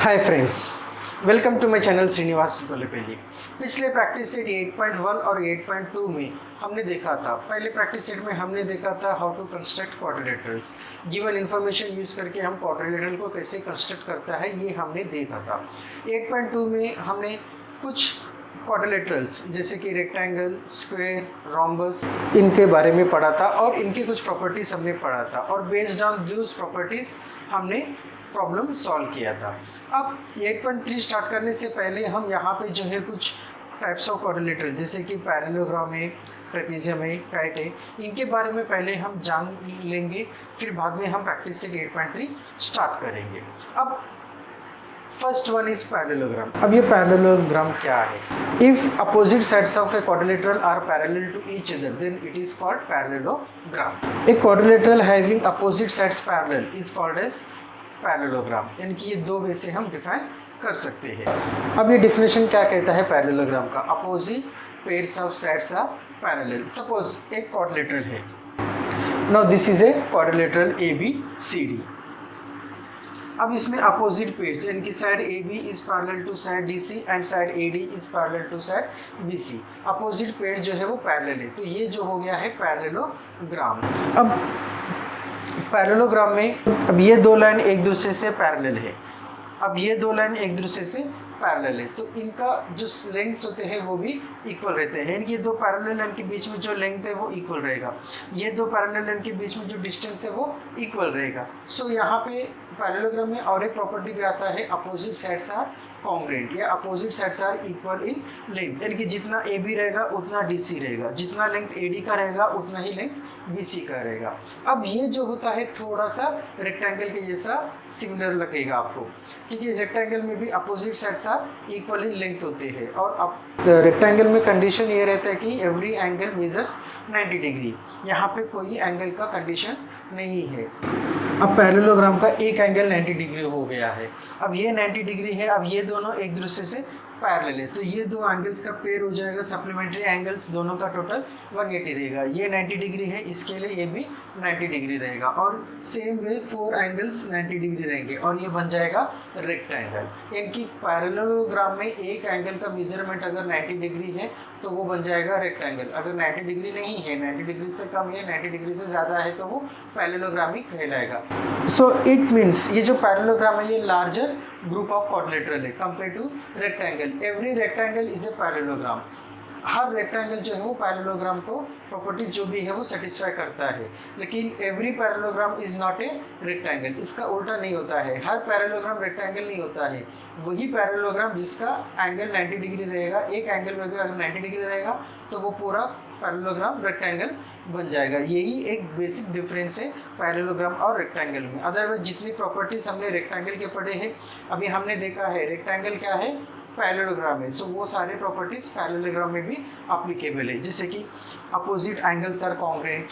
Hi friends, welcome to my channel Srinivas Golepelli. पिछले practice set 8.1 और 8.2 में हमने देखा था, पहले प्रैक्टिस सेट में हमने देखा था how to construct quadrilaterals. Given information use करके हम क्वाड्रिलेटरल को कैसे कंस्ट्रक्ट करता है ये हमने देखा था। 8.2 में हमने कुछ क्वाड्रिलेटरल्स जैसे कि रेक्टेंगल, स्क्वायर, रोम्बस इनके बारे में पढ़ा था और इनके कुछ प्रॉपर्टीज़ हमने पढ़ा था और बेस्ड ऑन दूस प्रॉपर्टीज़ हमने प्रॉब्लम सॉल्व किया था। अब 8.3 स्टार्ट करने से पहले हम यहाँ पे जो है कुछ टाइप्स ऑफ क्वाड्रिलेटरल जैसे कि पैरेललोग्राम है, ट्रेपेजियम है, काइट है, इनके बारे में पहले हम जान लेंगे, फिर बाद में हम प्रैक्टिस से 8.3 स्टार्ट करेंगे। अब फर्स्ट वन इज पैरेललोग्राम। अब ये पैरेललोग्राम क्या है? If opposite sides of a quadrilateral are parallel to each other then it is called parallelogram. A quadrilateral having opposite sides parallel is called as parallelogram. यानी कि ये दो वे से हम डिफाइन कर सकते हैं। अब ये डिफिनेशन क्या कहता है पैरेललोग्राम का? Opposite pairs of sides are parallel. Suppose एक क्वाड्रिलेटरल है। Now this is a quadrilateral A B C D. अब इसमें अपोजिट पेयर्स यानी कि side A B is parallel to side D C and side A D is parallel to side B C. Opposite pair जो है वो parallel है, तो ये जो हो गया है पैरेललोग्राम। अब पैरेललोग्राम में अब ये दो लाइन एक दूसरे से पैरेलल है, अब ये दो लाइन एक दूसरे से पैरेलल है, तो इनका जो लेंथ्स होते हैं वो भी इक्वल रहते हैं। यानी कि ये दो पैरेलल लाइन के बीच में जो लेंथ है वो इक्वल रहेगा, ये दो पैरेलल लाइन के बीच में जो डिस्टेंस है वो इक्वल रहेगा। सो यहाँ पे पैरेललोग्राम में और एक प्रॉपर्टी भी आता है, अपोजिट साइड्स आर कॉन्ग्रुएंट या opposite sides are equal in length. यानी कि जितना ए बी रहेगा उतना डी सी रहेगा, जितना लेंथ ए डी का रहेगा उतना ही लेंथ बी सी का रहेगा। अब ये जो होता है थोड़ा सा रेक्टेंगल के जैसा सिमिलर लगेगा आपको, क्योंकि रेक्टेंगल में भी opposite sides are equal in length होते हैं और अब रेक्टेंगल में कंडीशन ये रहता है कि एवरी एंगल मेजर्स 90 डिग्री। यहाँ पे कोई एंगल का कंडीशन नहीं है। अब पैरेललोग्राम का एक एंगल 90 डिग्री हो गया है। अब ये 90 डिग्री है, अब ये दोनों एक दूसरे से पैरेलल है, तो ये दो एंगल्स का पेयर हो जाएगा। सप्लीमेंट्री एंगल्स दोनों का टोटल 180 रहेगा। ये 90 डिग्री है, इसके लिए ये भी 90 डिग्री रहेगा और सेम वे 4 एंगल्स 90 डिग्री रहेंगे और ये बन जाएगा रेक्टेंगल। इनकी पैरेललोग्राम में एक एंगल का मेजरमेंट अगर 90 डिग्री है तो वो बन जाएगा रेक्टेंगल। अगर 90 डिग्री नहीं है, 90 डिग्री से कम है, 90 डिग्री से ज़्यादा है तो वो पैरेललोग्राम ही कहलाएगा। सो इट मीन्स ये जो पैरेललोग्राम है ये लार्जर ग्रुप ऑफ क्वाड्रिलेटरल है compare to rectangle. Every rectangle is a parallelogram. हर रेक्टेंगल जो है वो पैरेललोग्राम को प्रॉपर्टीज जो भी है वो सेटिस्फाई करता है, लेकिन every parallelogram is not a rectangle. इसका उल्टा नहीं होता है, हर पैरेललोग्राम रेक्टेंगल नहीं होता है। वही पैरेललोग्राम जिसका एंगल 90 डिग्री रहेगा, एक एंगल में भी अगर 90 डिग्री रहेगा तो वो पूरा पैरेललोग्राम रेक्टेंगल बन जाएगा। यही एक बेसिक डिफरेंस है पैरेललोग्राम और रेक्टेंगल में। अदरवाइज जितनी प्रॉपर्टीज हमने रेक्टेंगल के पढ़े हैं, अभी हमने देखा है रेक्टेंगल क्या है, पैरेललोग्राम है, सो वो सारे प्रॉपर्टीज पैरेललोग्राम में भी एप्लीकेबल है। जैसे कि opposite angles are congruent,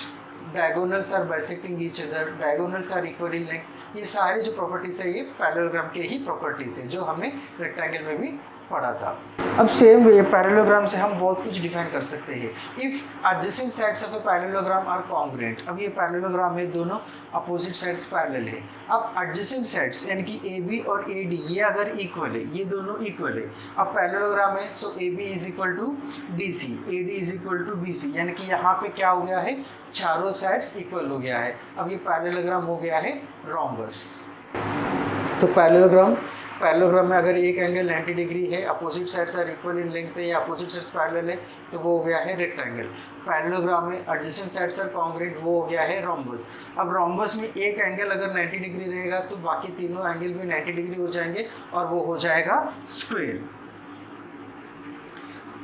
diagonals are bisecting each other, diagonals are equal in length. ये सारे जो प्रॉपर्टीज है ये पैरेललोग्राम के ही प्रॉपर्टीज है जो हमने रेक्टेंगल में भी पढ़ा था। अब सेम वे पैरेललोग्राम से हम बहुत कुछ डिफाइन कर सकते हैं। If adjacent sides of a parallelogram are congruent. अब ये पैरेललोग्राम है, दोनों अपोजिट साइड्स पैरेलल है। अब एडजेसेंट साइड्स यानी कि ए बी और ए डी ये अगर इक्वल है, ये दोनों इक्वल है। अब पैरेललोग्राम है, so A B is equal to D C, A D is equal to B C, यानी कि यहाँ पे क्या हो गया है, चारों साइड्स इक्वल हो गया है। अब ये पैरेललोग्राम हो गया है रोम्बस। तो पैरेललोग्राम में अगर एक एंगल 90 डिग्री है, opposite sides are equal in length है या अपोजिट साइड्स पैरेलल है तो वो हो गया है रेक्टेंगल। पैरेललोग्राम में एडजेसेंट साइड्स आर कॉन्ग्रुएंट, वो हो गया है रोम्बस। अब रोम्बस में एक एंगल अगर 90 डिग्री रहेगा तो बाकी तीनों एंगल भी 90 डिग्री हो जाएंगे और वो हो जाएगा स्क्वायर।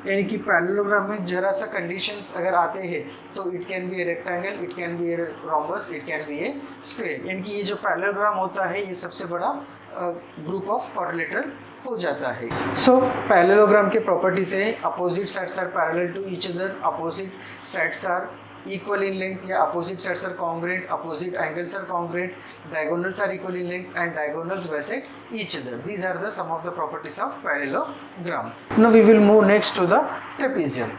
यानी कि पैरेललोग्राम में जरा सा कंडीशंस अगर आते हैं तो it can be a rectangle, it can be a rhombus, it can be A square. यानी कि ये जो पैरेललोग्राम होता है ये सबसे बड़ा ग्रुप ऑफ क्वाड्रिलेटरल हो जाता है। सो पैरेललोग्राम के प्रॉपर्टीज है, opposite sides are parallel to each other, opposite sides are equal in length या opposite sides are congruent, opposite angles are congruent, diagonals are equal in length and diagonals bisect each other. These are the some of the properties of parallelogram. Now we will move next to the trapezium.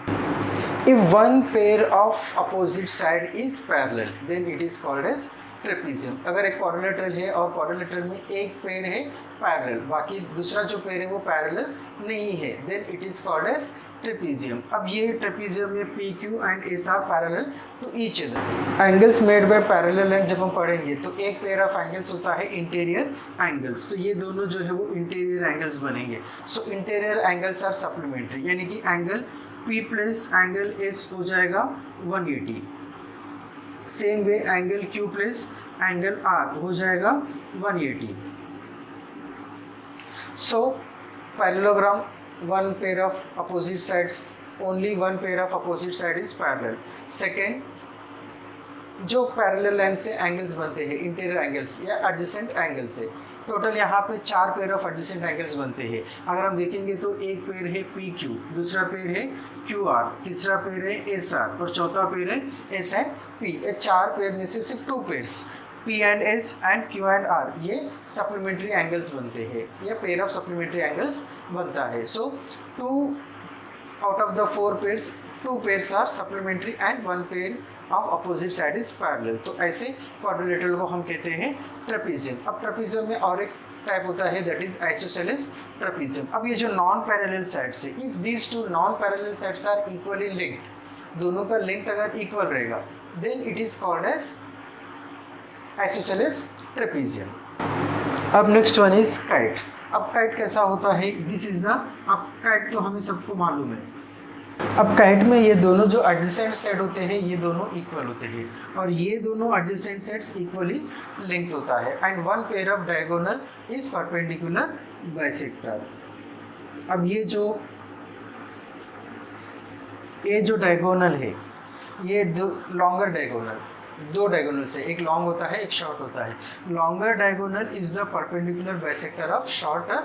If one pair of opposite side is parallel, then it is called as trapezium. अगर एक quadrilateral है और quadrilateral में एक pair है parallel, बाकी दूसरा जो पेयर है वो पैरेलल नहीं है, then it is called as trapezium. अब ये ट्रेपीजियम में P Q and S R parallel to each other. Angles made by parallel line जब हम पढ़ेंगे तो एक पेयर ऑफ एंगल्स होता है इंटीरियर एंगल्स, तो ये दोनों जो है वो इंटीरियर एंगल्स बनेंगे। So interior angles are supplementary, यानी कि angle P plus angle S हो जाएगा 180। Same way angle Q plus angle R हो जाएगा 180। So parallelogram, one pair of opposite sides, only one pair of opposite side is parallel. Second, जो parallel line से एंगल्स बनते हैं इंटीरियर एंगल्स या एडजेसेंट एंगल से, टोटल यहाँ पे 4 पेयर ऑफ एडजेसेंट एंगल्स बनते हैं। अगर हम देखेंगे तो एक पेयर है पी क्यू, दूसरा पेयर है क्यू आर, तीसरा पेयर है एस आर और चौथा पेयर है एस एंड पी। ये 4 पेयर में से सिर्फ 2 pairs P and S and Q and R ये सप्लीमेंट्री एंगल्स बनते हैं, ये पेयर ऑफ सप्लीमेंट्री एंगल्स बनता है। सो 2 out of the 4 pairs, 2 pairs are supplementary and 1 pair of opposite side is parallel। तो ऐसे क्वाड्रिलेटरल को हम कहते हैं ट्रेपीजियम। अब ट्रेपीजियम में और एक टाइप होता है दैट इज आइसोसेलेस ट्रेपीजियम। अब ये जो नॉन पैरेलल साइड्स है, if these 2 non parallel sides are equal in length, दोनों का लेंथ अगर इक्वल रहेगा, then it is called as isosceles trapezium. अब नेक्स्ट वन इज काइट। अब काइट कैसा होता है, दिस इज द, अब काइट तो हमें सबको मालूम है। अब काइट में ये दोनों जो एडजेसेंट साइड होते हैं ये दोनों इक्वल होते हैं और ये दोनों एडजेसेंट साइड्स इक्वली लेंथ होता है and one pair of diagonal is perpendicular bisector. अब ये जो डायगोनल है, ये लॉन्गर डायगोनल, 2 डायगोनल से, एक लॉन्ग होता है एक शॉर्ट होता है। Longer diagonal is the perpendicular bisector of shorter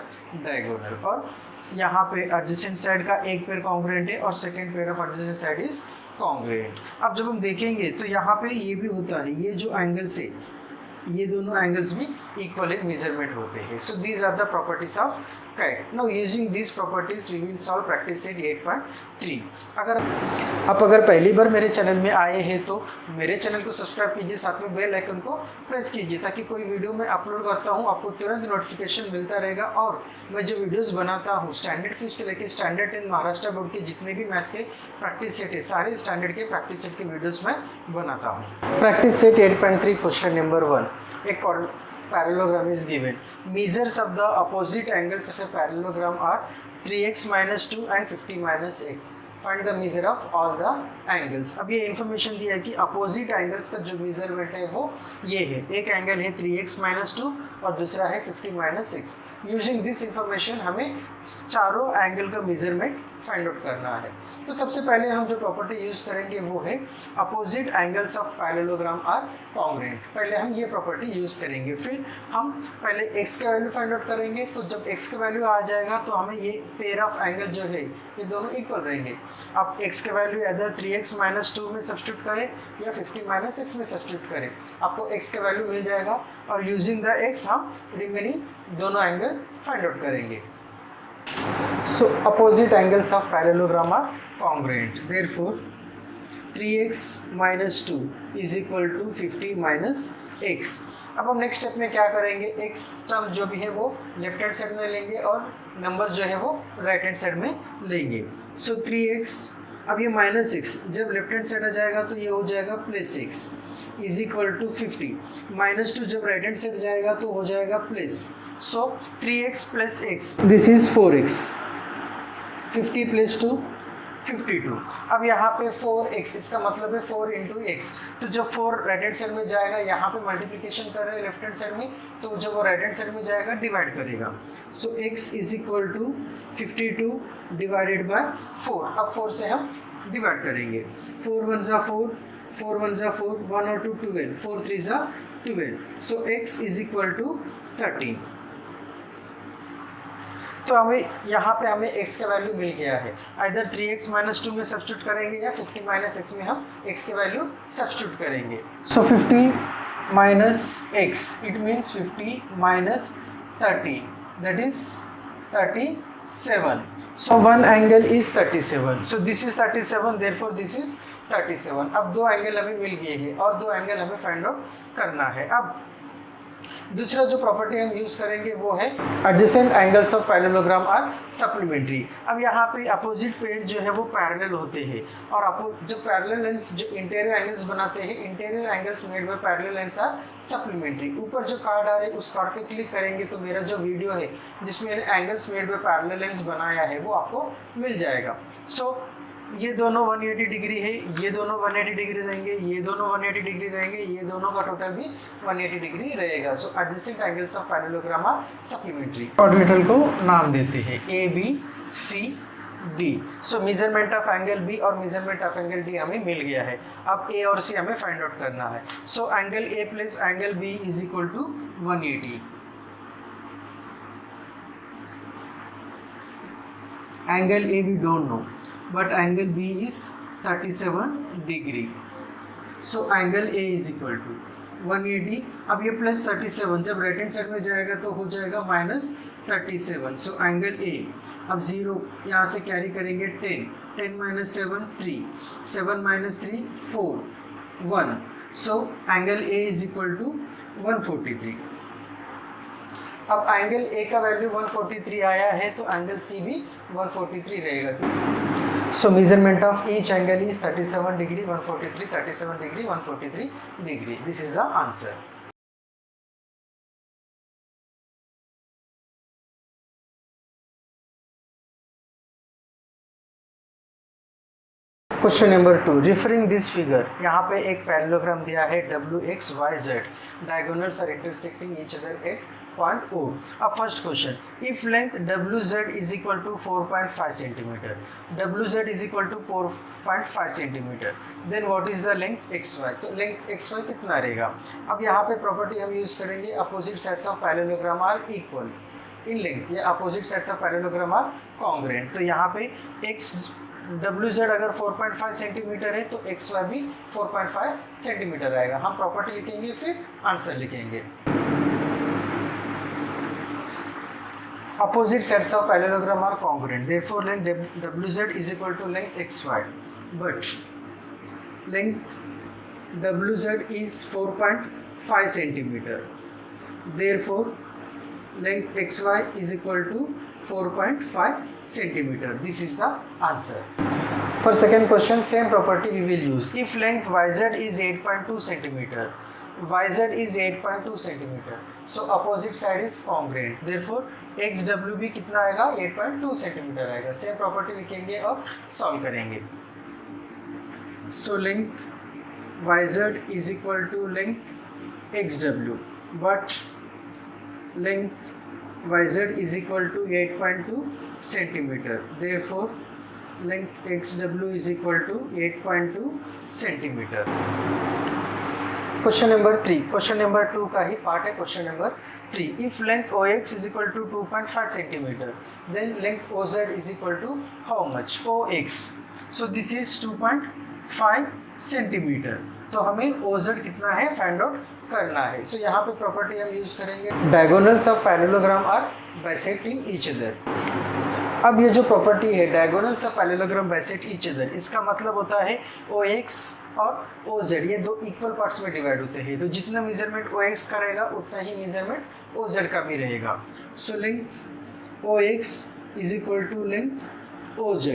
diagonal. और यहाँ पे एडजेसेंट साइड का एक पेयर कॉन्ग्रुएंट है और second pair of adjacent side is congruent. अब जब हम देखेंगे तो यहाँ पे ये भी होता है, ये जो एंगल्स है ये दोनों एंगल्स भी इक्वल इन मेजरमेंट होते हैं। So these are the properties of kite. Now using this properties we will solve practice set 8.3। अगर आप पहली बार मेरे चैनल में आए हैं तो मेरे चैनल को सब्सक्राइब कीजिए, साथ में बेल आइकन को प्रेस कीजिए ताकि कोई वीडियो मैं अपलोड करता हूँ आपको तुरंत नोटिफिकेशन मिलता रहेगा। और मैं जो वीडियोस बनाता हूँ स्टैंडर्ड 5 से लेकर स्टैंडर्ड 10 महाराष्ट्र बोर्ड के जितने भी मैथ्स के प्रैक्टिस सेट है, सारे स्टैंडर्ड के प्रैक्टिस सेट के वीडियोस मैं बनाता हूँ। Practice set 8.3 question number 1। एक parallelogram is given. Measures of the opposite angles of a parallelogram are 3x minus 2 and 50 minus x. Find the measure of all the angles. अब ये information दिया है कि अपोजिट एंगल्स का जो measurement है वो ये है, एक एंगल है 3x minus 2 और दूसरा है 50 minus x। Using this information हमें चारों एंगल का मेजरमेंट फाइंड आउट करना है। तो सबसे पहले हम जो प्रॉपर्टी यूज करेंगे वो है opposite angles of parallelogram are congruent. पहले हम ये प्रॉपर्टी यूज करेंगे, फिर हम पहले x का वैल्यू फाइंड आउट करेंगे। तो जब x का वैल्यू आ जाएगा तो हमें ये पेयर ऑफ एंगल जो है ये दोनों इक्वल रहेंगे। अब x का वैल्यू इधर 3x minus 2 में सब्स्टिट्यूट करें या 50 minus x में सब्स्टिट्यूट करें, आपको x का वैल्यू मिल जाएगा और यूजिंग द x हम रिमेनिंग दोनों एंगल फाइंड आउट करेंगे। So opposite angles of parallelogram are congruent. Therefore, 3x minus 2 is equal to 50 minus x. अब हम नेक्स्ट स्टेप में क्या करेंगे, x टर्म जो भी है वो लेफ्ट हैंड साइड में लेंगे और नंबर जो है वो राइट हैंड साइड में लेंगे। सो 3x, अब ये माइनस x जब लेफ्ट हैंड साइड आ जाएगा तो ये हो जाएगा plus x is equal to 50 minus 2 जब राइट हैंड साइड जाएगा तो हो जाएगा plus. So 3x plus x, this is 4x, 50 plus 2 52। अब यहाँ पे 4x, इसका मतलब है 4 into x। तो जब 4 राइट हैंड साइड में जाएगा, यहाँ पे मल्टीप्लिकेशन कर रहे हैं लेफ्ट हैंड साइड में, तो जब वो राइट हैंड साइड में जाएगा डिवाइड करेगा। So x is equal to 52 divided by 4। अब 4 से हम डिवाइड करेंगे, 4 1 ज़ा 4, 4 1 ज़ा 4, 1 और 2 12, 4 3 ज़ा 12। सो x इज इक्वल टू 13। तो हमें यहाँ पे हमें x का वैल्यू मिल गया है। इधर 3x minus 2 में सब्स्टिट्यूट करेंगे या 50 minus x में हम x के वैल्यू सब्स्टिट्यूट करेंगे। सो 50 minus x, it means 50 minus 30, that is 36। 7. So one angle is 37. So this is 37, therefore this is 37. अब दो एंगल हमें मिल गए हैं और दो एंगल हमें फाइंड आउट करना है। अब दूसरा जो प्रॉपर्टी हम यूज करेंगे वो है adjacent angles of parallelogram are supplementary. अब यहाँ पे अपोजिट पेयर जो है वो पैरेलल होते हैं और जो पैरेलल लेंस जो इंटीरियर एंगल्स बनाते हैं, interior angles made by parallel lines are supplementary. ऊपर जो कार्ड आ रहे हैं उस कार्ड पे क्लिक करेंगे तो मेरा जो वीडियो है जिसमें मैंने angles made by parallel lens बनाया है वो आपको मिल जाएगा। सो ये दोनों 180 डिग्री है, ये दोनों 180 डिग्री रहेंगे, ये दोनों 180 डिग्री रहेंगे, ये दोनों का टोटल भी 180 डिग्री रहेगा। So adjacent angles of parallelogram are supplementary. Coordinator को नाम देते हैं A B C D. So measurement of angle B और मेजरमेंट ऑफ एंगल डी हमें मिल गया है। अब ए और सी हमें फाइंड आउट करना है। So angle A plus angle B is equal to 180। Angle A we don't know but angle B is 37 degree. So angle A is equal to 180. अब ये प्लस 37 जब राइट हैंड साइड में जाएगा तो हो जाएगा माइनस 37. सो एंगल A अब 0 यहाँ से कैरी करेंगे 10, 10 minus 7 3, 7 minus 3 4, 1. So angle A is equal to 143. अब एंगल A का वैल्यू 143 आया है तो एंगल C भी 143 रहेगा। So measurement of each angle is 37 degree, 143, 37 degree, 143 degree. This is the answer. Question number 2, referring this figure, यहाँ पे एक पैरेललोग्राम दिया है WXYZ, diagonals are intersecting each other at point O. अब first question, if length WZ is equal to 4.5 centimetre, WZ is equal to 4.5 centimetre, then what is the length XY। तो length XY कितना रहेगा। अब यहाँ पे property हम use करेंगे opposite sides of parallelogram are equal in length, या opposite sides of parallelogram are congruent. तो यहाँ पे WZ अगर 4.5 सेंटीमीटर है तो XY भी 4.5 सेंटीमीटर आएगा। हम प्रॉपर्टी लिखेंगे फिर आंसर लिखेंगे। Opposite sets of parallelogram are congruent. Therefore, length WZ is equal to length XY. But length WZ is 4.5 centimeter. Therefore, length XY is equal to 4.5 centimeter. This is the answer. For second question, same property we will use. If length YZ is 8.2 centimeter, YZ is 8.2 centimeter. So opposite side is congruent. Therefore XW भी कितना आएगा 8.2 centimetre आएगा। Same property लिखेंगे और solve करेंगे। So length YZ is equal to length XW, but length YZ is equal to 8.2 centimeter. Therefore length XW is equal to 8.2 centimeter. Question number 3, question number 2 का ही part है question number 3। If length OX is equal to 2.5 centimetre, then length OZ is equal to how much OX। So this is 2.5 centimetre. तो हमें OZ कितना है find out करना है। सो यहाँ पे प्रॉपर्टी हम यूज करेंगे diagonals of parallelogram are bisecting each other. अब ये जो प्रॉपर्टी है diagonals of parallelogram bisect each other, इसका मतलब होता है OX और OZ ये दो इक्वल पार्ट्स में डिवाइड होते हैं। तो जितना मेजरमेंट OX का रहेगा उतना ही मेजरमेंट OZ का भी रहेगा। So length OX is equal to length OZ।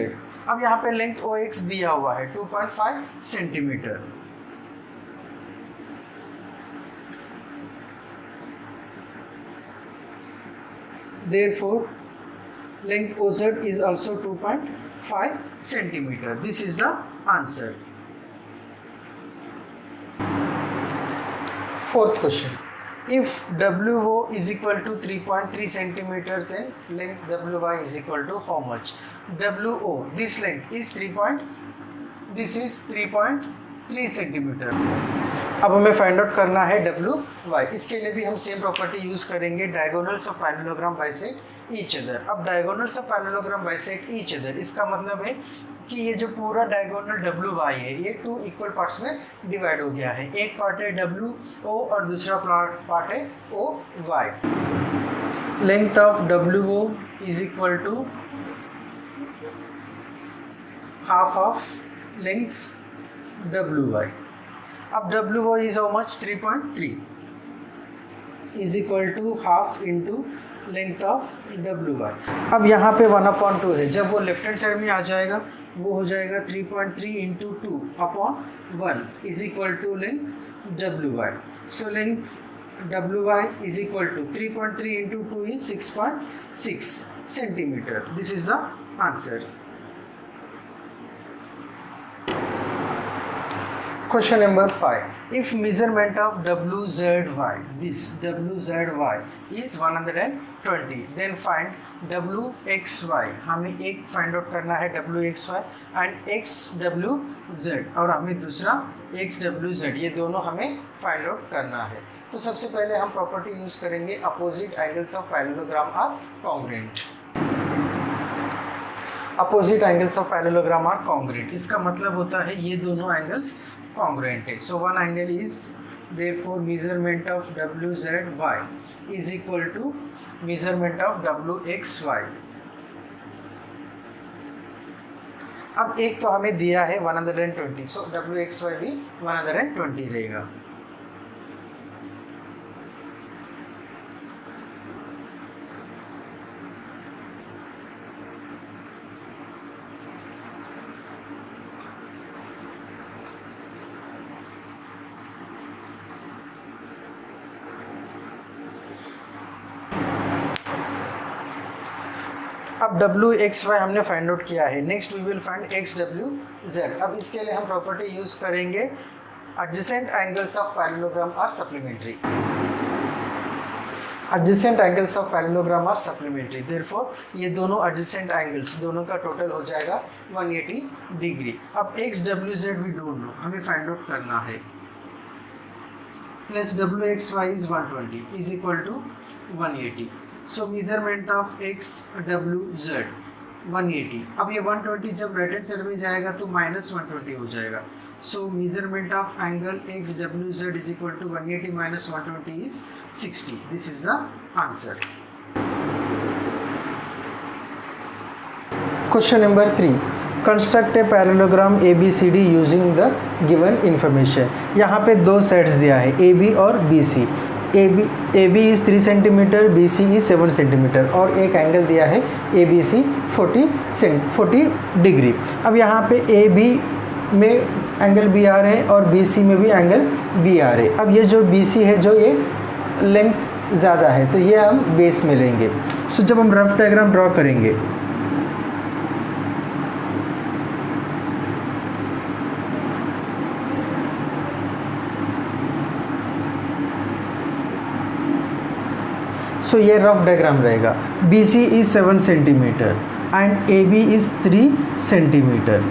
अब यहाँ पे लेंथ OX दिया हुआ है 2.5 centimetre. Therefore length OZ is also 2.5 centimeter. This is the answer. Fourth question, if WO is equal to 3.3 centimeter, then length WY is equal to how much? WO, this length is 3.3 centimetre. अब हमें find out करना है WY। इसके लिए भी हम same property use करेंगे diagonals of parallelogram bisect each other. अब diagonals of parallelogram bisect each other, इसका मतलब है कि ये जो पूरा डायगोनल WY है ये 2 इक्वल पार्ट्स में डिवाइड हो गया है। एक पार्ट है WO और दूसरा पार्ट है OY। Length of WO is equal to half of length WY. अब WY is how much 3.3 is equal to half into length of WY. अब यहाँ पे 1/2 है, जब वो लेफ्ट हैंड साइड में आ जाएगा वो हो जाएगा 3.3 into 2/1 is equal to length WY. So length WY is equal to 3.3 into 2 is 6.6 centimetre. This is the answer. Question number 5. If measurement of WZY, this WZY is 120, then find WXY. हमें एक find out करना है WXY and XWZ, और हमें दूसरा XWZ, ये दोनों हमें फाइंड आउट करना है. तो सबसे पहले हम प्रॉपर्टी यूज करेंगे opposite angles of parallelogram are congruent. Opposite angles of parallelogram are congruent, इसका मतलब होता है ये दोनों एंगल्स congruent है. So one angle is therefore measurement of WZY is equal to measurement of WXY. अब एक तो हमें दिया है 120, so WXY भी 120 रहेगा. अब WXY हमने फाइंड आउट किया है. Next we will find XWZ. अब इसके लिए हम प्रॉपर्टी यूज करेंगे adjacent angles of parallelogram are supplementary. Adjacent angles of parallelogram are supplementary, therefore ये दोनों एडजेसेंट एंगल्स दोनों का टोटल हो जाएगा 180 डिग्री. अब XWZ वी डोंट नो, हमें फाइंड आउट करना है. Plus WXY is 120 is equal to 180. So measurement of XWZ 180. अब ये 120 जब राइट हैंड साइड में जाएगा तो -120 हो जाएगा. So measurement of angle XWZ is equal to 180 minus 120 is 60. This is the answer. Question number 3. Construct a parallelogram ABCD using the given information. यहाँ पे दो सेट्स दिया है AB और BC. AB is 3 centimetre, BC is 7 centimetre, और एक angle दिया है ABC 40 डिग्री. अब यहाँ पे AB में एंगल BR है और BC में भी एंगल BR है. अब ये जो BC है, जो ये लेंथ ज़्यादा है, तो ये हम बेस में लेंगे. सो जब हम रफ डायग्राम ड्रॉ करेंगे, सो ये रफ डायग्राम रहेगा. BC is 7 centimetre and AB is 3 centimetre.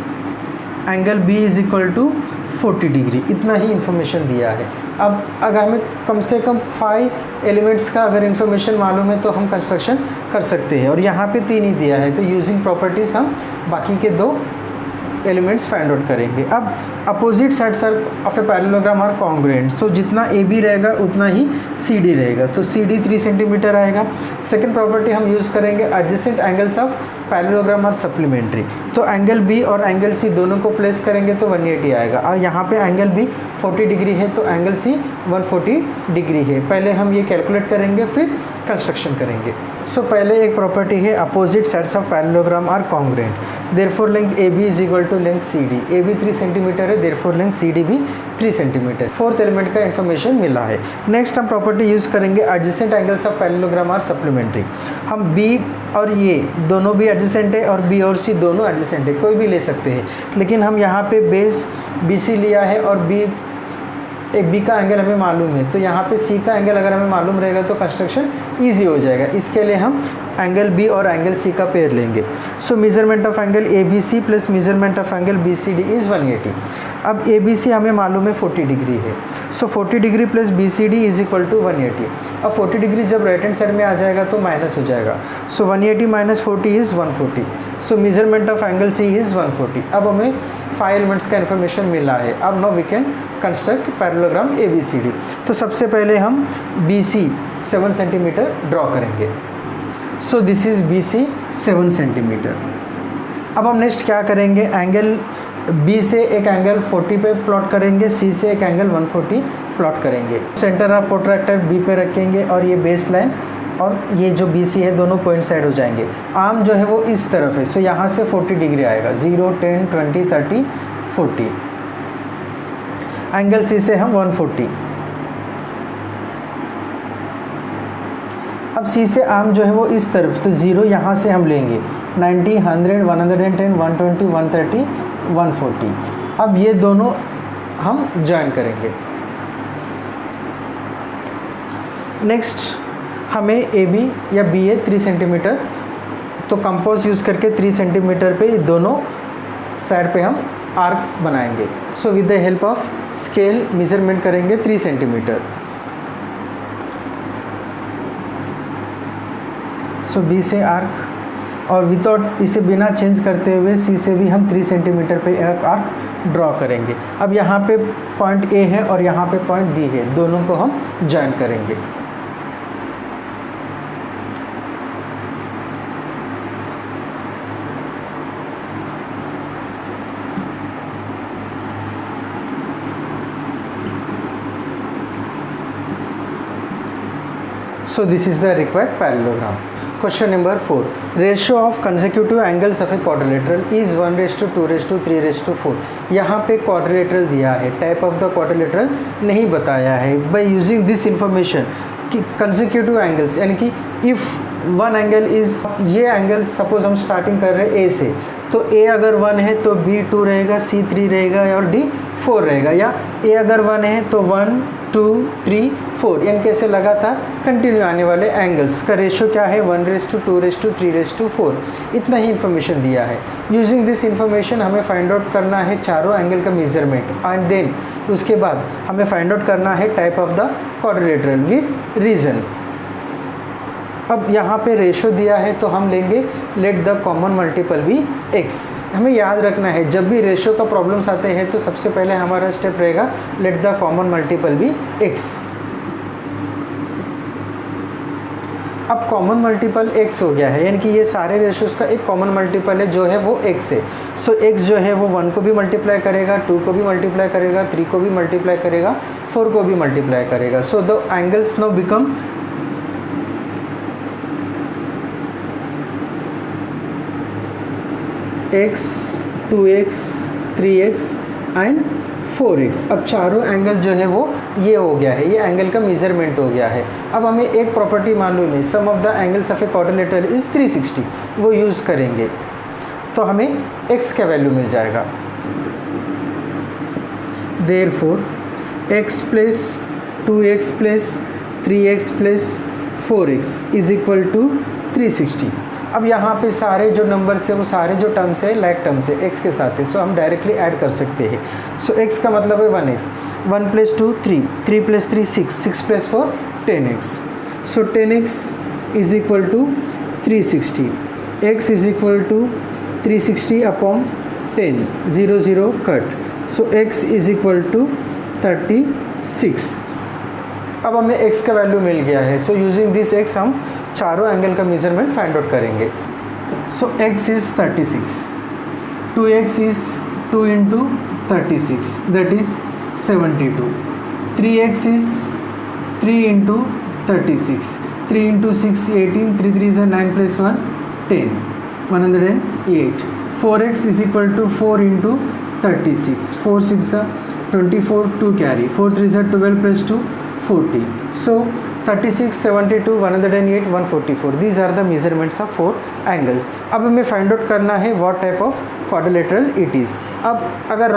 Angle B is equal to 40 degree. इतना ही इन्फॉर्मेशन दिया है. अब अगर हमें कम से कम 5 एलिमेंट्स का अगर इन्फॉर्मेशन मालूम है तो हम कंस्ट्रक्शन कर सकते हैं, और यहाँ पे 3 ही दिया है, तो यूजिंग प्रॉपर्टीज़ हम बाकी के 2 एलिमेंट्स फाइंड आउट करेंगे. अब opposite sides of a parallelogram are congruent, so जितना AB रहेगा उतना ही CD रहेगा, तो CD 3 सेंटीमीटर आएगा. सेकंड प्रॉपर्टी हम यूज़ करेंगे adjacent angles of parallelogram are supplementary. तो एंगल B और एंगल C दोनों को प्लेस करेंगे तो 180 आएगा. और यहाँ पे एंगल B 40 डिग्री है तो एंगल C 140 डिग्री है. पहले हम ये कैलकुलेट करेंगे, फिर कंस्ट्रक्शन करेंगे. सो पहले एक प्रॉपर्टी है opposite sides of parallelogram are congruent, therefore length AB is equal to length CD. AB 3 centimetre है, देयरफॉर लेंथ CD भी 3 सेंटीमीटर. फोर्थ एलिमेंट का इन्फॉर्मेशन मिला है. नेक्स्ट हम प्रॉपर्टी यूज़ करेंगे adjacent angles of parallelogram are supplementary. हम B और ये दोनों भी एडजेसेंट है और B और C दोनों एडजेसेंट है, कोई भी ले सकते हैं, लेकिन हम यहाँ पे बेस BC लिया है और एक B का एंगल हमें मालूम है, तो यहाँ पे C का एंगल अगर हमें मालूम रहेगा तो कंस्ट्रक्शन ईजी हो जाएगा. इसके लिए हम एंगल B और एंगल C का पेयर लेंगे. So measurement of angle ABC plus measurement of angle BCD is 180. अब ABC हमें मालूम है 40 डिग्री है, so 40 degree plus BCD is equal to 180. अब 40 डिग्री जब राइट हैंड साइड में आ जाएगा तो माइनस हो जाएगा, सो 180 minus 40 is 140. So measurement of angle C is 140. अब हमें 5 एलिमेंट्स का इन्फॉर्मेशन मिला है. अब now we can construct parallelogram ABCD. तो सबसे पहले हम BC 7 सेंटीमीटर ड्रॉ करेंगे. सो दिस इज BC 7 सेंटीमीटर अब हम नेक्स्ट क्या करेंगे, एंगल बी से एक एंगल 40 पे प्लॉट करेंगे, सी से एक एंगल 140 प्लॉट करेंगे। सेंटर ऑफ प्रोट्रैक्टर बी पे रखेंगे और ये बेस लाइन और ये जो बी सी है दोनों कोइंसाइड हो जाएंगे। आर्म जो है वो इस तरफ है, सो यहाँ से 40 डिग्री आएगा, 0, 10, 20, 30, 40। एंगल सी से हम 140। अब सी से आर्म जो है वो इस तरफ, तो 0 यहाँ से हम लेंगे, 90, 100, 110, 120, 130, 140। अब ये दोनों हम ज्वाइन करेंगे। नेक्स्ट हमें ए बी या बी ए 3 सेंटीमीटर, तो कंपोज यूज़ करके 3 सेंटीमीटर पे दोनों साइड पे हम आर्क्स बनाएंगे। So with the help of scale measurement करेंगे 3 सेंटीमीटर। सो बी से आर्क और विदाउट इसे बिना चेंज करते हुए सी से भी हम 3 सेंटीमीटर पे एक आर्क ड्रॉ करेंगे। अब यहाँ पे पॉइंट ए है और यहाँ पे पॉइंट बी है, दोनों को हम ज्वाइन करेंगे। So this is the required parallelogram. Question number 4. Ratio of consecutive angles of a quadrilateral is 1:2:3:4. यहाँ पे quadrilateral दिया है, type of the quadrilateral नहीं बताया है। By using this information कि consecutive angles यानी कि if one angle is, ये angle suppose हम starting कर रहे हैं A से, तो A अगर 1 है तो B 2 रहेगा, C 3 रहेगा और D 4 रहेगा, या A अगर 1 है तो 1, 2, 3, 4 यानी कैसे लगातार कंटिन्यू आने वाले एंगल्स का रेशियो क्या है, 1:2:3:4। इतना ही इन्फॉर्मेशन दिया है। यूजिंग दिस इन्फॉर्मेशन हमें फाइंड आउट करना है चारों एंगल का मेजरमेंट एंड देन उसके बाद हमें फाइंड आउट करना है type of the quadrilateral with reason. अब यहाँ पे रेशो दिया है तो हम लेंगे let the common multiple be x। हमें याद रखना है जब भी रेशो का प्रॉब्लम्स आते हैं तो सबसे पहले हमारा स्टेप रहेगा let the common multiple be x। अब कॉमन मल्टीपल x हो गया है, यानी कि ये सारे रेशोज का एक कॉमन मल्टीपल है जो है वो x है। सो x जो है वो 1 को भी मल्टीप्लाई करेगा, 2 को भी मल्टीप्लाई करेगा, 3 को भी मल्टीप्लाई करेगा, 4 को भी मल्टीप्लाई करेगा। So the angles now become x, 2x, 3x and 4x। अब चारों एंगल जो है वो ये हो गया है, ये एंगल का मेजरमेंट हो गया है। अब हमें एक प्रॉपर्टी मालूम है, sum of the angles of a quadrilateral is 360, वो यूज़ करेंगे तो हमें x का वैल्यू मिल जाएगा। Therefore x plus 2x plus 3x plus 4x is equal to 360। अब यहाँ पे सारे जो नंबर्स है वो सारे जो टर्म्स है लाइक टर्म्स है x के साथ है, सो हम डायरेक्टली ऐड कर सकते हैं। सो x का मतलब है 1x, 1 + 2 3, 3 + 3 6, 6 + 4 10x। So 10x is equal to 360, x is equal to 360 upon 10, 0 0 cut, so x is equal to 36। अब हमें x का वैल्यू मिल गया है। सो यूजिंग दिस x हम चारों एंगल का मेजरमेंट फाइंड आउट करेंगे। सो x is 36, 2x is 2 × 36 that is 72, 3x is 3 × 36, 3 × 6 18, 3 3 9 + 1 10, 108, 4x is equal to 4 × 36, 4 6 24, 2 carry, 4 3 12 + 2 40. So 36, 72, 108, 144. These are the measurements of 4 angles. अब हमें फाइंड आउट करना है what type of quadrilateral it is. अब अगर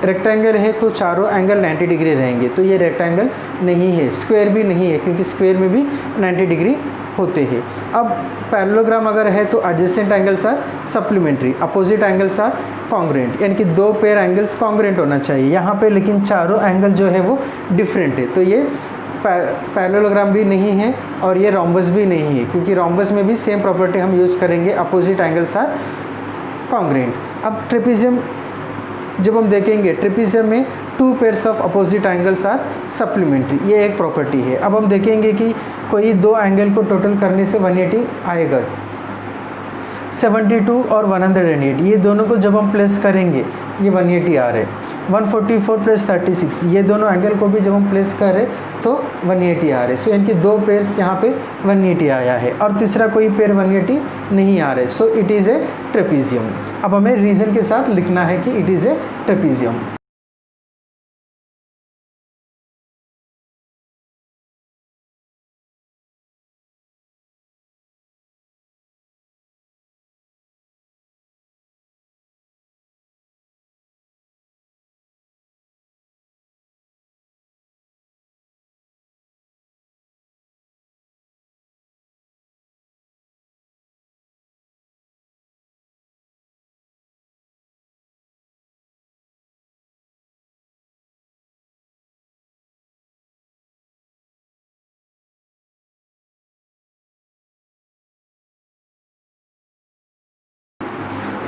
rectangle है तो चारों एंगल 90 डिग्री रहेंगे, तो ये रेक्टेंगल नहीं है, स्क्वायर भी नहीं है क्योंकि स्क्वायर में भी 90 डिग्री होते हैं। अब पैरेललोग्राम अगर है तो adjacent angles are supplementary, opposite angles are congruent, यानी कि 2 पेयर एंगल्स कॉन्ग्रुएंट होना चाहिए। यहाँ पे लेकिन चारों एंगल जो है वो डिफरेंट है, तो ये पैरेललोग्राम भी नहीं है और ये रोम्बस भी नहीं है, क्योंकि रोम्बस में भी सेम प्रॉपर्टी हम यूज़ करेंगे, अपोजिट एंगल्स आर कॉन्ग्रुएंट। अब ट्रेपेजियम जब हम देखेंगे, ट्रेपेजियम में 2 pairs of opposite angles are supplementary, ये एक प्रॉपर्टी है। अब हम देखेंगे कि कोई 2 एंगल को टोटल करने से 180 आएगा। 72 और 108 ये दोनों को जब हम प्लेस करेंगे ये 180 आ रहे, 144 प्लस 36 ये दोनों एंगल को भी जब हम प्लेस करें तो 180 आ रहे। सो इनके दो पेयर्स यहाँ पे 180 आया है और तीसरा कोई पेयर 180 नहीं आ रहे। So it is a trapezium. अब हमें रीज़न के साथ लिखना है कि it is a trapezium.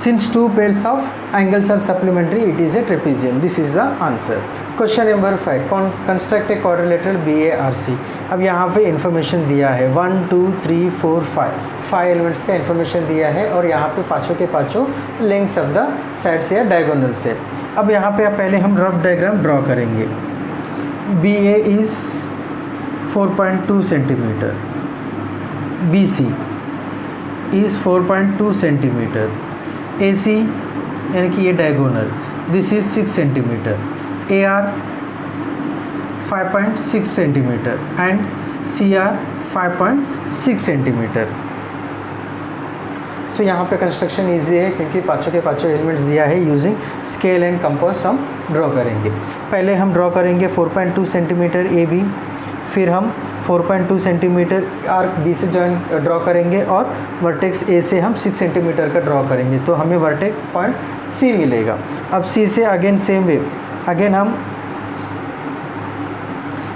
Since two pairs of angles are supplementary, it is a trapezium. This is the answer. Question number 5. Construct a quadrilateral BARC. अब यहाँ पे इंफॉर्मेशन दिया है 1 2 3 4 5 एलिमेंट्स का इंफॉर्मेशन दिया है और यहाँ पे पाँचों के पाँचों लेंथ्स ऑफ द साइड्स या डायगोनल से। अब यहाँ पे पहले हम रफ डायग्राम ड्रॉ करेंगे। BA is 4.2 centimetre, BC is 4.2 centimetre, AC यानी कि ये diagonal this is 6 centimetre, AR 5.6 centimetre and CR 5.6 centimetre. So यहाँ पे कंस्ट्रक्शन इजी है क्योंकि पाँचों के पाँचों एलिमेंट्स दिया है। यूजिंग स्केल एंड कंपास हम ड्रॉ करेंगे। पहले हम ड्रॉ करेंगे 4.2 सेंटीमीटर AB, फिर हम 4.2 सेंटीमीटर आर्क B से जॉइन ड्रॉ करेंगे और वर्टेक्स A से हम 6 सेंटीमीटर का ड्रॉ करेंगे तो हमें वर्टेक्स पॉइंट C मिलेगा। अब C से अगेन सेम वे, अगेन हम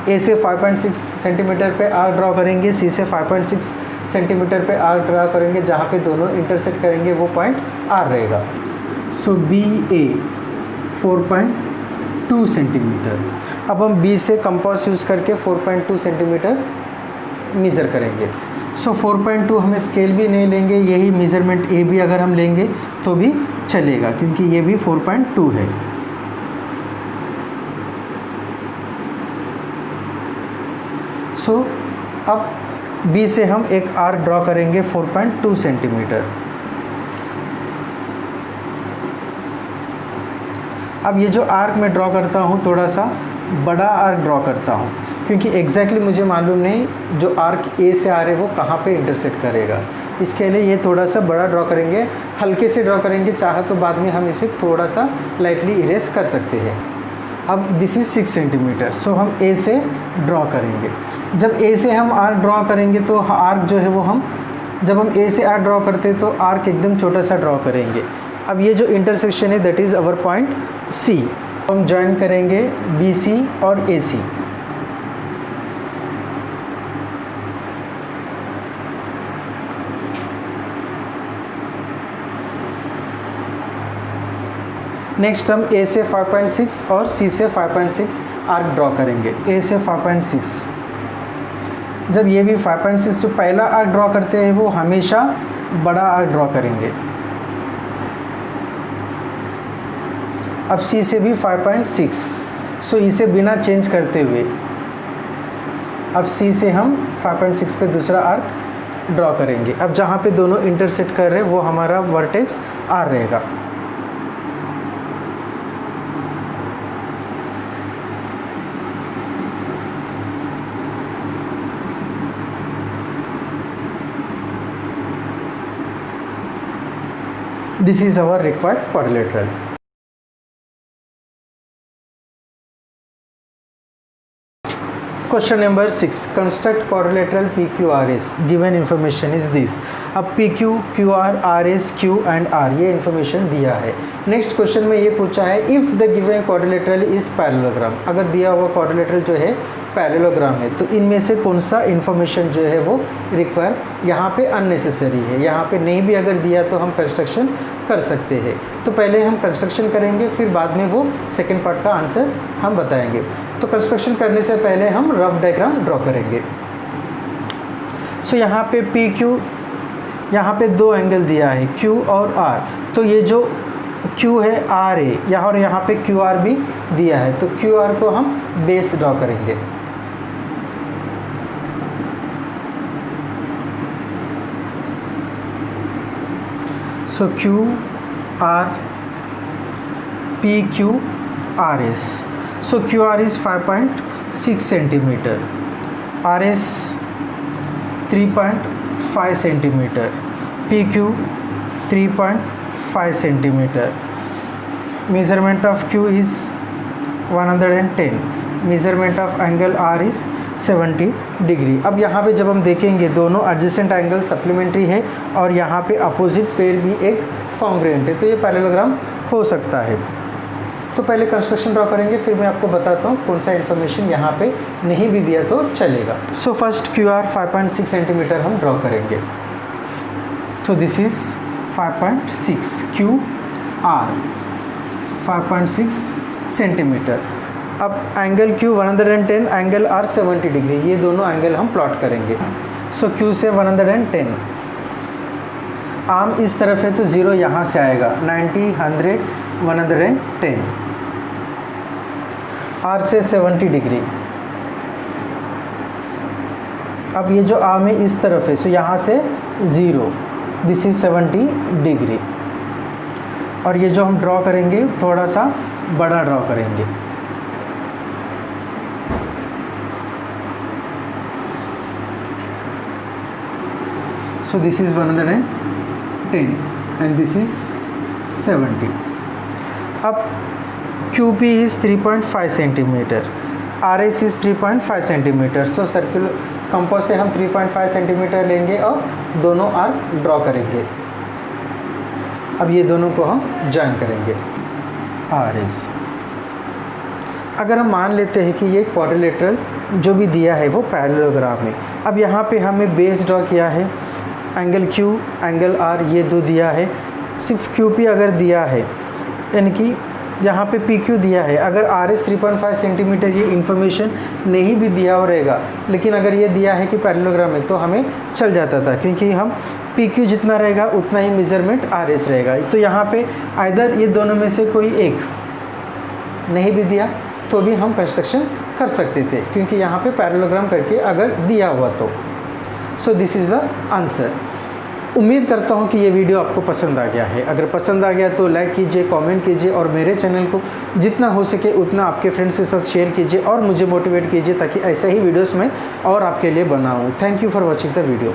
A से 5.6 सेंटीमीटर पे आर्क ड्रॉ करेंगे, C से 5.6 सेंटीमीटर पे आर्क ड्रॉ करेंगे, जहाँ पे दोनों इंटरसेक्ट करेंगे वो पॉइंट R रहेगा। सो BA 4.2 सेंटीमीटर। अब हम B से कंपास यूज़ करके 4.2 सेंटीमीटर मेज़र करेंगे। सो 4.2 हमें स्केल भी नहीं लेंगे, यही मेज़रमेंट A भी अगर हम लेंगे तो भी चलेगा क्योंकि ये भी 4.2 है। सो अब B से हम एक आर्क ड्रॉ करेंगे 4.2 सेंटीमीटर। अब ये जो आर्क मैं ड्रॉ करता हूँ थोड़ा सा बड़ा आर्क ड्रॉ करता हूँ क्योंकि एग्जैक्टली मुझे मालूम नहीं जो आर्क A से आ रहे वो कहाँ पे इंटरसेक्ट करेगा। इसके लिए ये थोड़ा सा बड़ा ड्रॉ करेंगे, हल्के से ड्रॉ करेंगे, चाहे तो बाद में हम इसे थोड़ा सा लाइटली इरेज कर सकते हैं। अब दिस इज़ 6 सेंटीमीटर। सो हम A से ड्रॉ करेंगे। जब A से हम आर्क ड्रॉ करेंगे तो आर्क जो है वो हम जब हम A से आर्क ड्रॉ करते हैं तो आर्क एकदम छोटा सा ड्रॉ करेंगे। अब ये जो इंटरसेक्शन है that is our point C। हम ज्वाइन करेंगे BC और AC। नेक्स्ट हम A से 5.6 और C से 5.6 आर्क ड्रॉ करेंगे। A से 5.6, जब ये भी 5.6 जो पहला आर्क ड्रॉ करते हैं वो हमेशा बड़ा आर्क ड्रॉ करेंगे। अब C से भी 5.6, सो इसे बिना चेंज करते हुए अब C से हम 5.6 पे दूसरा आर्क ड्रॉ करेंगे। अब जहाँ पे दोनों इंटरसेक्ट कर रहे हैं वो हमारा वर्टेक्स R रहेगा। This is our required quadrilateral. Question number 6. Construct quadrilateral PQRS. Given information is this. अब PQ, QR, RS, Q and R ये information दिया है। नेक्स्ट क्वेश्चन में ये पूछा है if the given quadrilateral is parallelogram. अगर दिया हुआ क्वाड्रिलेटरल जो है पैरेललोग्राम है तो इनमें से कौन सा इन्फॉर्मेशन जो है वो रिक्वायर यहाँ पे अननेसेसरी है। यहाँ पे नहीं भी अगर दिया तो हम कंस्ट्रक्शन कर सकते हैं। तो पहले हम कंस्ट्रक्शन करेंगे फिर बाद में वो सेकेंड पार्ट का आंसर हम बताएंगे। तो कंस्ट्रक्शन करने से पहले हम रफ डायग्राम ड्रॉ करेंगे। सो यहाँ पे PQ यहाँ पे दो एंगल दिया है Q और R, तो ये जो Q है R है यहाँ, और यहाँ पे QR भी दिया है, तो QR को हम बेस ड्रॉ करेंगे। सो QR PQRS, so QR is 5.6 centimeter, RS 3.5 centimeter, PQ 3.5 centimeter. Measurement of Q is 110, measurement of angle R is 70 degree. अब यहाँ पे जब हम देखेंगे दोनों एडजेसेंट एंगल सप्लीमेंट्री है और यहाँ पे अपोजिट पेयर भी एक कॉन्ग्रुएंट है, तो ये पैरेललोग्राम हो सकता है। तो पहले कंस्ट्रक्शन ड्रॉ करेंगे, फिर मैं आपको बताता हूँ कौन सा इन्फॉर्मेशन यहाँ पे नहीं भी दिया तो चलेगा। सो फर्स्ट QR 5.6 सेंटीमीटर हम ड्रॉ करेंगे। तो दिस इज़ 5.6 QR 5.6 सेंटीमीटर। अब angle Q 110, angle R 70 degree, ये दोनों एंगल हम प्लॉट करेंगे। सो Q से 110, आर्म इस तरफ है तो 0 यहाँ से आएगा, 90, 100, 110। R से 70 डिग्री। अब ये जो आर्म है इस तरफ है, सो यहाँ से 0, दिस इज 70 डिग्री। और ये जो हम ड्रॉ करेंगे थोड़ा सा बड़ा ड्रॉ करेंगे। सो this is 110 and this is 70। अब QP is 3.5 centimetre, RS is 3.5 centimetre. So circular compass से हम 3.5 सेंटीमीटर लेंगे और दोनों आर्क ड्रॉ करेंगे। अब ये दोनों को हम जॉइन करेंगे। RS, अगर हम मान लेते हैं कि ये क्वाड्रिलेटरल जो भी दिया है वो पैरेललोग्राम है। अब यहाँ पे हमें बेस ड्रॉ किया है, एंगल Q, एंगल R ये दो दिया है। सिर्फ QP अगर दिया है, यानी कि यहाँ पे PQ दिया है, अगर RS 3.5 सेंटीमीटर ये इन्फॉर्मेशन नहीं भी दिया हो रहेगा, लेकिन अगर ये दिया है कि पैरेललोग्राम है तो हमें चल जाता था, क्योंकि हम PQ जितना रहेगा उतना ही मेजरमेंट RS रहेगा। तो यहाँ पे आइदर ये दोनों में से कोई एक नहीं भी दिया तो भी हम कंस्ट्रक्शन कर सकते थे, क्योंकि यहाँ पे पैरेललोग्राम करके अगर दिया हुआ तो। So this is the answer. उम्मीद करता हूँ कि ये वीडियो आपको पसंद आ गया है। अगर पसंद आ गया तो लाइक कीजिए, कमेंट कीजिए और मेरे चैनल को जितना हो सके उतना आपके फ्रेंड्स के साथ शेयर कीजिए और मुझे मोटिवेट कीजिए ताकि ऐसे ही वीडियोस मैं और आपके लिए बनाऊँ। Thank you for watching the video.